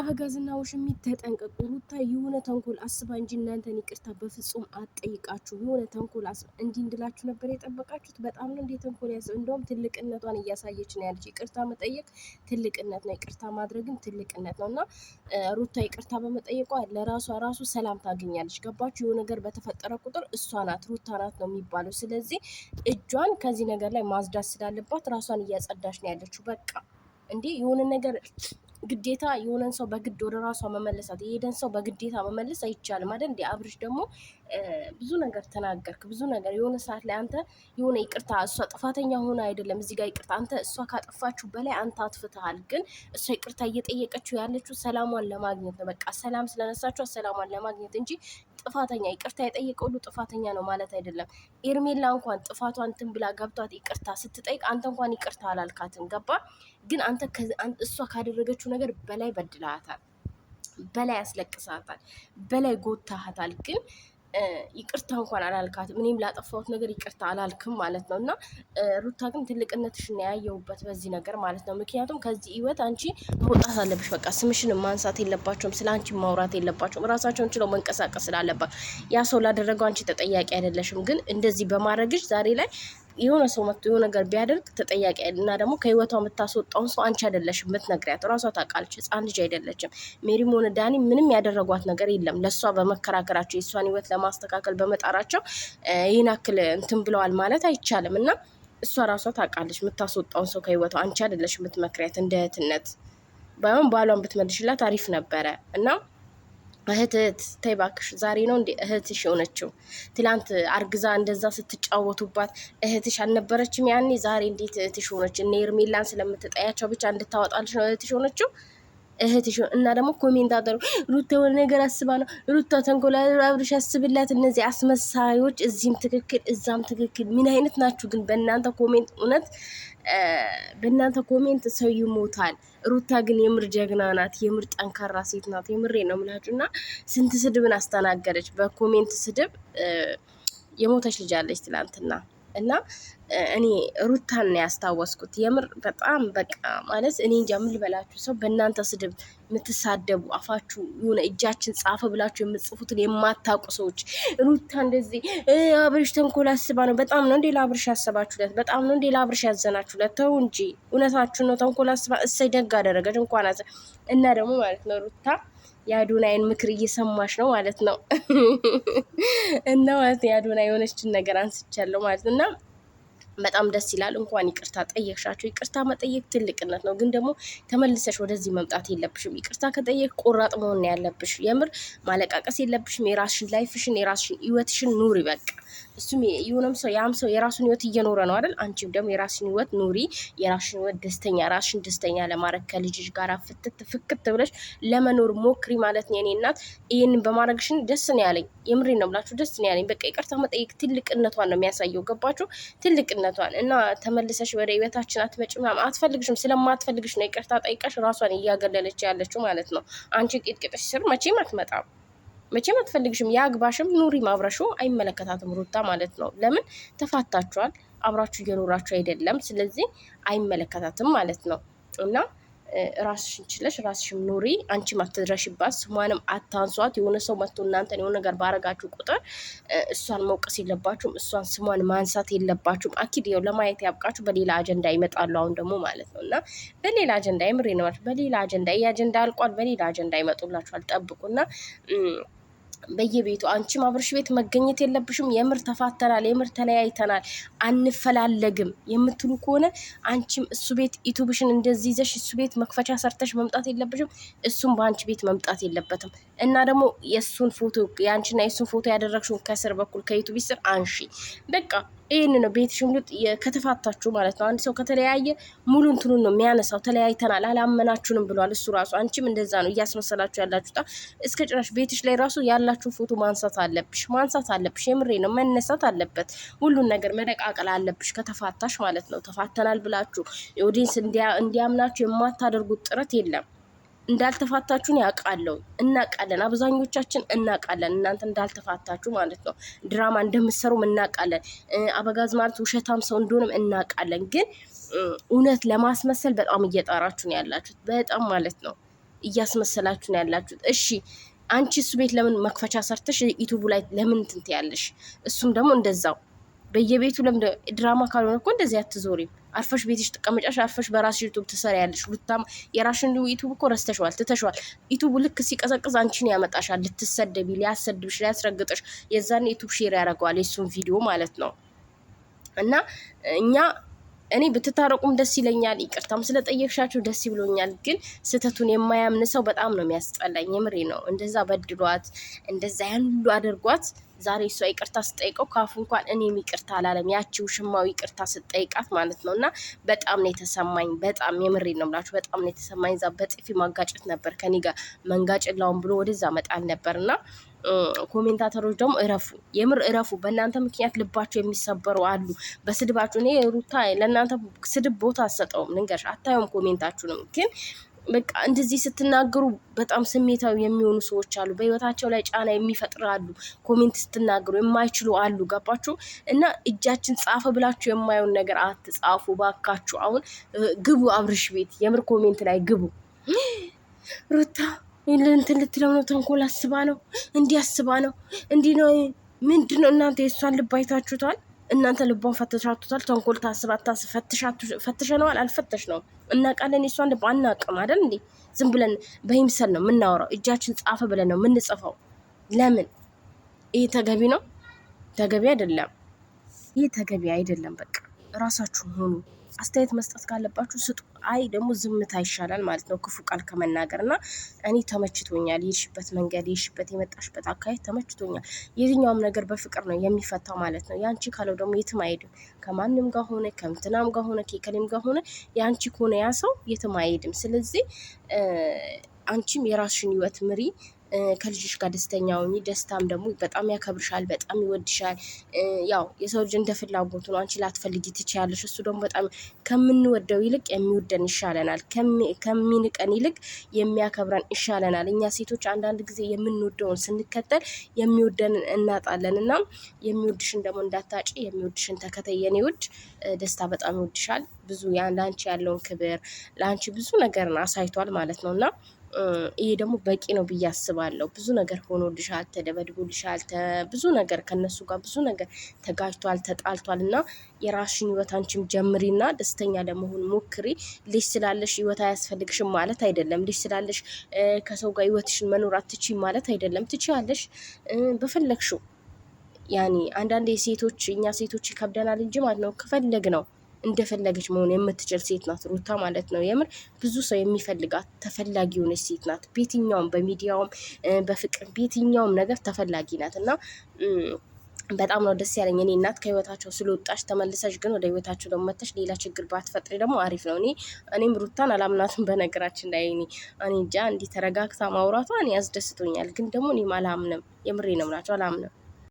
አበጋዝና ውሽሚት ተጠንቀቁ። ሩታ የሆነ ተንኮል አስባ እንጂ እናንተን ይቅርታ በፍጹም አትጠይቃችሁ። የሆነ ተንኮል አስባ እንዲህ እንድላችሁ ነበር የጠበቃችሁት። በጣም ነው እንዴ ተንኮል ያዘው። እንደውም ትልቅነቷን እያሳየች ነው ያለች። ይቅርታ መጠየቅ ትልቅነት ነው፣ ይቅርታ ማድረግም ትልቅነት ነው። እና ሩታ ይቅርታ በመጠየቋ ለራሷ ራሱ ሰላም ታገኛለች። ገባችሁ? የሆነ ነገር በተፈጠረ ቁጥር እሷ ናት ሩታ ናት ነው የሚባለው። ስለዚህ እጇን ከዚህ ነገር ላይ ማጽዳት ስላለባት ራሷን እያጸዳች ነው ያለችው። በቃ እንዴ የሆነ ነገር ግዴታ የሆነን ሰው በግድ ወደ ራሷ መመለሳት፣ የሄደን ሰው በግዴታ መመለስ አይቻልም አይደል እንዴ? አብርሽ ደግሞ ብዙ ነገር ተናገርክ፣ ብዙ ነገር የሆነ ሰዓት ላይ አንተ የሆነ ይቅርታ እሷ ጥፋተኛ ሆነ አይደለም እዚህ ጋር ይቅርታ አንተ እሷ ካጠፋችሁ በላይ አንተ አጥፍተሃል። ግን እሷ ይቅርታ እየጠየቀችው ያለችው ሰላሟን ለማግኘት ነው። በቃ ሰላም ስለነሳችሁ ሰላሟን ለማግኘት እንጂ ጥፋተኛ ይቅርታ የጠየቀ ሁሉ ጥፋተኛ ነው ማለት አይደለም። ኤርሜላ እንኳን ጥፋቷን እንትን ብላ ገብቷት ይቅርታ ስትጠይቅ አንተ እንኳን ይቅርታ አላልካትም። ገባ? ግን አንተ እሷ ካደረገችው ነገር በላይ በድላታል፣ በላይ ያስለቅሳታል፣ በላይ ጎታሃታል። ግን ይቅርታ እንኳን አላልካትም። እኔም ላጠፋሁት ነገር ይቅርታ አላልክም ማለት ነው። እና ሩታ ግን ትልቅነትሽን ያየሁበት በዚህ ነገር ማለት ነው። ምክንያቱም ከዚህ ህይወት አንቺ መውጣት አለብሽ። በቃ ስምሽን ማንሳት የለባቸውም፣ ስለ አንቺ ማውራት የለባቸውም። ራሳቸውን ችለው መንቀሳቀስ ስላለባቸው ያ ሰው ላደረገው አንቺ ተጠያቂ አይደለሽም። ግን እንደዚህ በማድረግሽ ዛሬ ላይ የሆነ ሰው መጥቶ የሆነ ነገር ቢያደርግ ተጠያቂ እና ደግሞ ከህይወቷ የምታስወጣውን ሰው አንቺ አይደለሽም የምትነግሪያት። ራሷ ታውቃለች። ህፃን ልጅ አይደለችም። ሜሪም ሆነ ዳኒ ምንም ያደረጓት ነገር የለም። ለእሷ በመከራከራቸው የእሷን ህይወት ለማስተካከል በመጣራቸው ይህን ያክል እንትን ብለዋል ማለት አይቻልም። እና እሷ ራሷ ታውቃለች የምታስወጣውን ሰው ከህይወቷ። አንቺ አይደለሽ የምትመክሪያት። እንደ እህትነት ባይሆን ባሏን ብትመልሽላት አሪፍ ነበረ። እና እህት ተይ እባክሽ። ዛሬ ነው እንዴ እህትሽ የሆነችው? ትላንት አርግዛ እንደዛ ስትጫወቱባት እህትሽ አልነበረችም ያኔ? ዛሬ እንዴት እህትሽ ሆነች? እነ ኤርሜላን ስለምትጠያቸው ብቻ እንድታወጣልሽ ነው እህትሽ ሆነችው? እህትሽ እና ደግሞ ኮሜንታተሩ ሩታ የሆነ ነገር አስባ ነው፣ ሩታ ተንኮላ፣ አብርሽ ያስብላት። እነዚህ አስመሳዮች እዚህም ትክክል እዛም ትክክል። ምን አይነት ናችሁ ግን በእናንተ ኮሜንት? እውነት በእናንተ ኮሜንት ሰው ይሞታል። ሩታ ግን የምር ጀግና ናት፣ የምር ጠንካራ ሴት ናት። የምሬ ነው ምላችሁ። እና ስንት ስድብን አስተናገደች በኮሜንት ስድብ። የሞተች ልጅ አለች ትላንትና። እና እኔ ሩታን ነው ያስታወስኩት። የምር በጣም በቃ ማለት እኔ እንጃ ምን ልበላችሁ። ሰው በእናንተ ስድብ የምትሳደቡ አፋችሁ የሆነ እጃችን ጻፈ ብላችሁ የምትጽፉትን የማታውቁ ሰዎች ሩታ እንደዚህ አብርሽ ተንኮል አስባ ነው። በጣም ነው እንዴ ለአብርሽ ያሰባችሁለት? በጣም ነው እንዴ ለአብርሽ ያዘናችሁለት? ተው እንጂ እውነታችሁ ነው። ተንኮል አስባ እሰይ ደግ አደረገች እንኳን አዘ እና ደግሞ ማለት ነው ሩታ የአዶናይን ምክር እየሰማሽ ነው ማለት ነው። እና ማለት የአዶናይ የሆነችን ነገር አንስቻለሁ ማለት ነው። እና በጣም ደስ ይላል። እንኳን ይቅርታ ጠየቅሻቸው። ይቅርታ መጠየቅ ትልቅነት ነው። ግን ደግሞ ተመልሰሽ ወደዚህ መምጣት የለብሽም። ይቅርታ ከጠየቅ ቆራጥ መሆን ያለብሽ። የምር ማለቃቀስ የለብሽም። የራስሽን ላይፍሽን የራስሽን ህይወትሽን ኑሪ በቃ። እሱም የሆነም ሰው ያም ሰው የራሱን ህይወት እየኖረ ነው አይደል? አንቺም ደግሞ የራስሽን ህይወት ኑሪ። የራስሽን ህይወት ደስተኛ ራስሽን ደስተኛ ለማድረግ ከልጅሽ ጋር ፍክት ብለሽ ለመኖር ሞክሪ ማለት ነው። የኔ እናት ይህንን በማድረግሽን ደስ ነው ያለኝ። የምሬ ነው ብላችሁ ደስ ነው ያለኝ። በቃ ይቅርታ መጠየቅ ትልቅነቷን ነው የሚያሳየው። ገባችሁ? ትልቅነቷን እና ተመልሰሽ ወደ ህይወታችን አትመጭም። አትፈልግሽም። ስለማትፈልግሽ ነው ይቅርታ ጠይቀሽ ራሷን እያገለለች ያለችው ማለት ነው። አንቺ ቂጥቂጥሽ ስር መቼም አትመጣም። መቼም አትፈልግሽም። ያግባሽም ኑሪ ማብረሹ አይመለከታትም ሩታ ማለት ነው። ለምን ተፋታችኋል? አብራችሁ እየኖራችሁ አይደለም። ስለዚህ አይመለከታትም ማለት ነው። እና ራስሽን ችለሽ ራስሽን ኑሪ። አንቺም አትድረሽባት፣ ስሟንም አታንሷት። የሆነ ሰው መጥቶ እናንተን የሆነ ነገር ባረጋችሁ ቁጥር እሷን መውቀስ የለባችሁም። እሷን ስሟን ማንሳት የለባችሁም። አኪድ ያው ለማየት ያብቃችሁ። በሌላ አጀንዳ ይመጣሉ አሁን ደግሞ ማለት ነው። እና በሌላ አጀንዳ የምሬ ነው። በሌላ አጀንዳ ይህ አጀንዳ አልቋል። በሌላ አጀንዳ ይመጡላችኋል። ጠብቁና በየቤቱ አንቺም አብርሽ ቤት መገኘት የለብሽም። የምር ተፋተናል፣ የምር ተለያይተናል፣ አንፈላለግም የምትሉ ከሆነ አንቺም እሱ ቤት ዩቱብሽን እንደዚህ ይዘሽ እሱ ቤት መክፈቻ ሰርተሽ መምጣት የለብሽም። እሱም በአንቺ ቤት መምጣት የለበትም። እና ደግሞ የእሱን ፎቶ የአንቺና የእሱን ፎቶ ያደረግሽውን ከስር በኩል ከዩቱብ ስር አንሺ። በቃ ይህን ነው ቤትሽ ሙሉ ከተፋታችሁ ማለት ነው። አንድ ሰው ከተለያየ ሙሉ እንትኑን ነው የሚያነሳው። ተለያይተናል አላመናችሁንም ብሏል እሱ ራሱ። አንቺም እንደዛ ነው እያስመሰላችሁ ያላችሁታ። እስከ ጭራሽ ቤትሽ ላይ ራሱ ያላችሁ ፎቶ ማንሳት አለብሽ። የምሬ ነው መነሳት አለበት። ሁሉን ነገር መደቃቀል አለብሽ ከተፋታሽ ማለት ነው። ተፋተናል ብላችሁ የኦዲየንስ እንዲያምናችሁ የማታደርጉት ጥረት የለም። እንዳልተፋታችሁን ያውቃለሁ፣ እናውቃለን። አብዛኞቻችን እናውቃለን እናንተ እንዳልተፋታችሁ ማለት ነው። ድራማ እንደምትሰሩም እናውቃለን። አበጋዝ ማለት ውሸታም ሰው እንደሆነም እናውቃለን። ግን እውነት ለማስመሰል በጣም እየጣራችሁ ነው ያላችሁት። በጣም ማለት ነው። እያስመሰላችሁ ነው ያላችሁት። እሺ አንቺ እሱ ቤት ለምን መክፈቻ ሰርተሽ ዩቲዩብ ላይ ለምን እንትን ያለሽ? እሱም ደግሞ እንደዛው በየቤቱ ለምን ድራማ ካልሆነ እኮ እንደዚህ አትዞሪም። አርፈሽ ቤትሽ ተቀመጫሽ፣ አርፈሽ በራስሽ ዩቲዩብ ትሰሪያለሽ። ሩታም የራስሽን ዩቲዩብ እኮ ረስተሽዋል፣ ትተሽዋል። ዩቲዩብ ልክ ሲቀዘቅዝ አንቺን ያመጣሻል፣ ልትሰደቢ፣ ሊያሰድብሽ፣ ሊያስረግጥሽ። የዛን ዩቲዩብ ሼር ያደርገዋል የሱን ቪዲዮ ማለት ነው። እና እኔ ብትታረቁም ደስ ይለኛል። ይቅርታም ስለጠየቅሻቸው ደስ ይብሎኛል። ግን ስህተቱን የማያምን ሰው በጣም ነው የሚያስጠላኝ። የምሬ ነው። እንደዛ በድሏት እንደዛ ያን ሁሉ አድርጓት ዛሬ እሷ ይቅርታ ስጠይቀው ካፉ እንኳን እኔም ይቅርታ አላለም። ያቺው ሽማው ይቅርታ ስጠይቃት ማለት ነው። እና በጣም ነው የተሰማኝ። በጣም የምሬ ነው ብላችሁ በጣም ነው የተሰማኝ። ዛ በጥፊ ማጋጨት ነበር ከኔ ጋር መንጋጭላውን ብሎ ወደዛ መጣል ነበር። እና ኮሜንታተሮች ደግሞ እረፉ፣ የምር እረፉ። በእናንተ ምክንያት ልባቸው የሚሰበሩ አሉ። በስድባችሁ እኔ ሩታ ለእናንተ ስድብ ቦታ አሰጠውም፣ ልንገርሽ፣ አታዩም ኮሜንታችሁንም ግን በቃ እንደዚህ ስትናገሩ በጣም ስሜታዊ የሚሆኑ ሰዎች አሉ። በህይወታቸው ላይ ጫና የሚፈጥራሉ። ኮሜንት ስትናገሩ የማይችሉ አሉ። ገባችሁ? እና እጃችን ጻፈ ብላችሁ የማየውን ነገር አትጻፉ ባካችሁ። አሁን ግቡ አብርሽ ቤት፣ የምር ኮሜንት ላይ ግቡ። ሩታ እንትን ልትለው ነው፣ ተንኮል አስባ ነው፣ እንዲህ አስባ ነው፣ እንዲህ ነው። ምንድን ነው እናንተ የእሷን ልብ አይታችሁታል? እናንተ ልቧን ፈትሻቱታል? ተንኮል ታስባ ፈትሸነዋል? አልፈተሽ ነው እናውቃለን። የሷን ልብ አናውቅም አይደል እንዴ? ዝም ብለን በይምሰል ነው የምናወራው። እጃችን ጻፈ ብለን ነው የምንጽፈው። ለምን? ይህ ተገቢ ነው? ተገቢ አይደለም። ይህ ተገቢ አይደለም። በቃ ራሳችሁ ሆኑ። አስተያየት መስጠት ካለባችሁ ስጡ። አይ ደግሞ ዝምታ ይሻላል ማለት ነው ክፉ ቃል ከመናገር። እና እኔ ተመችቶኛል፣ የሄድሽበት መንገድ፣ የሄድሽበት የመጣሽበት አካሄድ ተመችቶኛል። የትኛውም ነገር በፍቅር ነው የሚፈታው ማለት ነው። የአንቺ ካለው ደግሞ የትም አይሄድም። ከማንም ጋር ሆነ ከምትናም ጋር ሆነ ከከሌም ጋር ሆነ የአንቺ ከሆነ ያ ሰው የትም አይሄድም። ስለዚህ አንቺም የራስሽን ህይወት ምሪ። ከልጅሽ ጋር ደስተኛ ሆኚ። ደስታም ደግሞ በጣም ያከብርሻል፣ በጣም ይወድሻል። ያው የሰው ልጅ እንደ ፍላጎቱ ነው። አንቺ ላትፈልጊ ትችያለሽ። እሱ ደግሞ በጣም ከምንወደው ይልቅ የሚወደን ይሻለናል። ከሚንቀን ይልቅ የሚያከብረን ይሻለናል። እኛ ሴቶች አንዳንድ ጊዜ የምንወደውን ስንከተል የሚወደንን እናጣለን። እና የሚወድሽን ደግሞ እንዳታጪ፣ የሚወድሽን ተከታይ። የኔ ውድ ደስታ በጣም ይወድሻል። ብዙ ለአንቺ ያለውን ክብር ለአንቺ ብዙ ነገርን አሳይቷል ማለት ነው። እና ይሄ ደግሞ በቂ ነው ብዬ አስባለሁ። ብዙ ነገር ሆኖልሻል፣ ተደበድቦልሻል፣ ብዙ ነገር ከነሱ ጋር ብዙ ነገር ተጋጅቷል፣ ተጣልቷል። እና የራስሽን ህይወት አንቺም ጀምሪና ደስተኛ ለመሆን ሞክሪ። ልጅ ስላለሽ ህይወት አያስፈልግሽም ማለት አይደለም። ልጅ ስላለሽ ከሰው ጋር ህይወትሽን መኖር አትችይም ማለት አይደለም። ትችያለሽ በፈለግሽው። ያኔ አንዳንድ ሴቶች እኛ ሴቶች ይከብደናል እንጂ ማለት ነው ከፈለግ ነው እንደፈለገች መሆን የምትችል ሴት ናት ሩታ ማለት ነው። የምር ብዙ ሰው የሚፈልጋት ተፈላጊ የሆነች ሴት ናት። በየትኛውም በሚዲያውም በፍቅር በየትኛውም ነገር ተፈላጊ ናት። እና በጣም ነው ደስ ያለኝ። እኔ እናት ከህይወታቸው ስለወጣሽ ተመልሰሽ ግን ወደ ህይወታቸው ደግሞ መተሽ ሌላ ችግር ባትፈጥሪ ደግሞ አሪፍ ነው። እኔም ሩታን አላምናትም በነገራችን ላይ እኔ እንጃ እንዲህ ተረጋግታ ማውራቷ እኔ ያስደስቶኛል። ግን ደግሞ እኔም አላምንም። የምሬ ነው የምላቸው አላምንም።